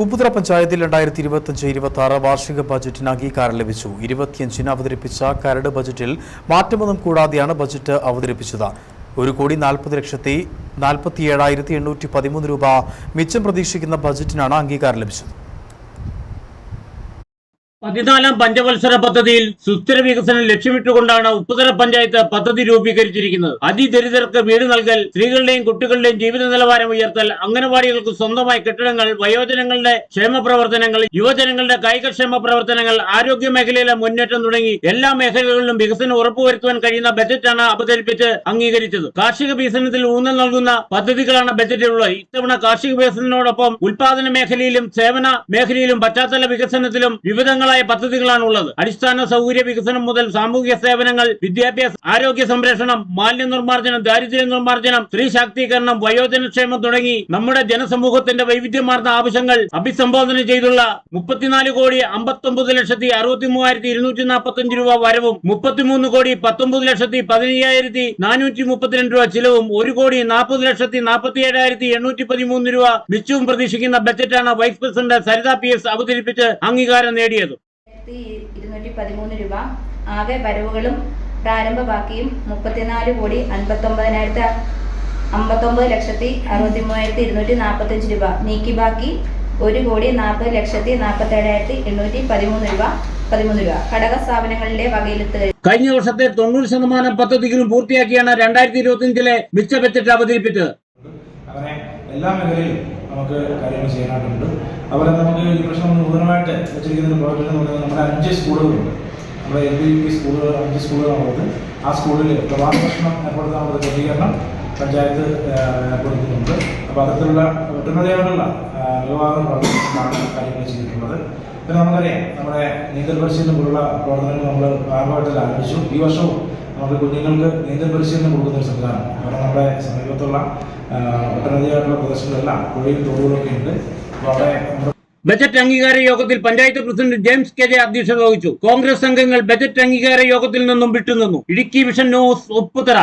ഉപ്പുതറ പഞ്ചായത്തിൽ 2025-26 വാർഷിക ബജറ്റിന് അംഗീകാരം ലഭിച്ചു. 25-ന് അവതരിപ്പിച്ച കരട് ബജറ്റിൽ മാറ്റമൊന്നും കൂടാതെയാണ് ബജറ്റ് അവതരിപ്പിച്ചത്. 1,40,47,813 രൂപ മിച്ചം പ്രതീക്ഷിക്കുന്ന ബജറ്റിനാണ് അംഗീകാരം ലഭിച്ചത്. 14ാം പഞ്ചവത്സര പദ്ധതിയിൽ സുസ്ഥിര വികസനം ലക്ഷ്യമിട്ടുകൊണ്ടാണ് ഉപ്പുതറ പഞ്ചായത്ത് പദ്ധതി രൂപീകരിച്ചിരിക്കുന്നത്. അതിദരിദ്രർക്ക് വീട് നൽകൽ, സ്ത്രീകളുടെയും കുട്ടികളുടെയും ജീവിത നിലവാരം ഉയർത്തൽ, അംഗനവാടികൾക്ക് സ്വന്തമായ കെട്ടിടങ്ങൾ, വയോജനങ്ങളുടെ ക്ഷേമ പ്രവർത്തനങ്ങൾ, യുവജനങ്ങളുടെ കായികക്ഷേമ പ്രവർത്തനങ്ങൾ, ആരോഗ്യ മേഖലയിലെ മുന്നേറ്റം തുടങ്ങി എല്ലാ മേഖലകളിലും വികസനം ഉറപ്പുവരുത്തുവാൻ കഴിയുന്ന ബജറ്റാണ് അവതരിപ്പിച്ച് അംഗീകരിച്ചത്. കാർഷിക വികസനത്തിൽ ഊന്നൽ നൽകുന്ന പദ്ധതികളാണ് ബജറ്റിലുള്ളത്. ഇത്തവണ കാർഷിക വികസനത്തോടൊപ്പം ഉൽപാദന മേഖലയിലും സേവന മേഖലയിലും പശ്ചാത്തല വികസനത്തിലും വിവിധങ്ങളായ പദ്ധതികളാണ് ഉള്ളത്. അടിസ്ഥാന സൗകര്യ വികസനം മുതൽ സാമൂഹിക സേവനങ്ങൾ, വിദ്യാഭ്യാസം, ആരോഗ്യ സംരക്ഷണം, മാലിന്യ നിർമ്മാർജ്ജനം, ദാരിദ്ര്യ നിർമ്മാർജ്ജനം, സ്ത്രീ ശാക്തീകരണം, വയോജനക്ഷേമം തുടങ്ങി നമ്മുടെ ജനസമൂഹത്തിന്റെ വൈവിധ്യമാർന്ന ആവശ്യങ്ങൾ അഭിസംബോധന ചെയ്തുള്ള 34,59,63,245 രൂപ വരവും 33,19,15,432 രൂപ ചിലവും 1,40,47,813 രൂപ മിച്ചവും പ്രതീക്ഷിക്കുന്ന ബജറ്റാണ് വൈസ് പ്രസിഡന്റ് സരിത PS അവതരിപ്പിച്ച് അംഗീകാരം നേടിയത്. 213 രൂപ. ആകെ വരവുകളും പ്രാരംഭ ബാക്കിയും 54,59,63,245 രൂപ. നീക്കി ബാക്കി 1,40,47,813 രൂപ 13 രൂപ. ഘടക സ്ഥാപനങ്ങളിലെ വകയിലെത്തുക. കഴിഞ്ഞ വർഷത്തെ 90% പദ്ധതികളും പൂർത്തിയാക്കിയാണ് 2025-ലെ മിച്ച ബജറ്റ് അവതരിപ്പിച്ചത്. അങ്ങനെ എല്ലാ മേഖലയിലും നമുക്ക് കാര്യങ്ങൾ ചെയ്യാനായിട്ടുണ്ട്. അതുപോലെ നമുക്ക് ഈ പ്രശ്നം നൂതനമായിട്ട് വെച്ചിരിക്കുന്ന പ്രോജക്റ്റ് എന്ന് പറയുന്നത് നമ്മുടെ 5 സ്കൂളുകളുണ്ട്. നമ്മുടെ LP സ്കൂളുകൾ 5 സ്കൂളുകളാണുള്ളത്. ആ സ്കൂളിൽ പ്രഭാത ഭക്ഷണം ഏർപ്പെടുത്താനുള്ള ക്രമീകരണം പഞ്ചായത്ത് ഏർപ്പെടുത്തുന്നുണ്ട്. അപ്പോൾ അത്തരത്തിലുള്ള ഒട്ടനവധിയായിട്ടുള്ള നിലവാരം പ്രവർത്തനങ്ങളാണ് കാര്യങ്ങൾ ചെയ്തിട്ടുള്ളത്. പിന്നെ നമുക്കറിയാം, നമ്മുടെ നീന്തൽ പരിശീലനം പോലുള്ള പ്രവർത്തനങ്ങൾ നമ്മൾ ആരംഭഘട്ടത്തിൽ ആരംഭിച്ചു. ഈ വർഷവും നമുക്ക് കുഞ്ഞുങ്ങൾക്ക് നീന്തൽ പരിശീലനം കൊടുക്കുന്ന ഒരു സംവിധാനം, കാരണം നമ്മുടെ സമീപത്തുള്ള ഒട്ടനവധിയായിട്ടുള്ള പ്രദേശങ്ങളെല്ലാം പുഴയും തോടുകളൊക്കെ ഉണ്ട്. അപ്പോൾ അവിടെ ബജറ്റ് അംഗീകാര യോഗത്തിൽ പഞ്ചായത്ത് പ്രസിഡന്റ് ജെയിംസ് KJ അധ്യക്ഷത വഹിച്ചു. കോൺഗ്രസ് അംഗങ്ങൾ ബജറ്റ് അംഗീകാര യോഗത്തിൽ നിന്നും വിട്ടുനിന്നു. Idukki vision news, Upputhara.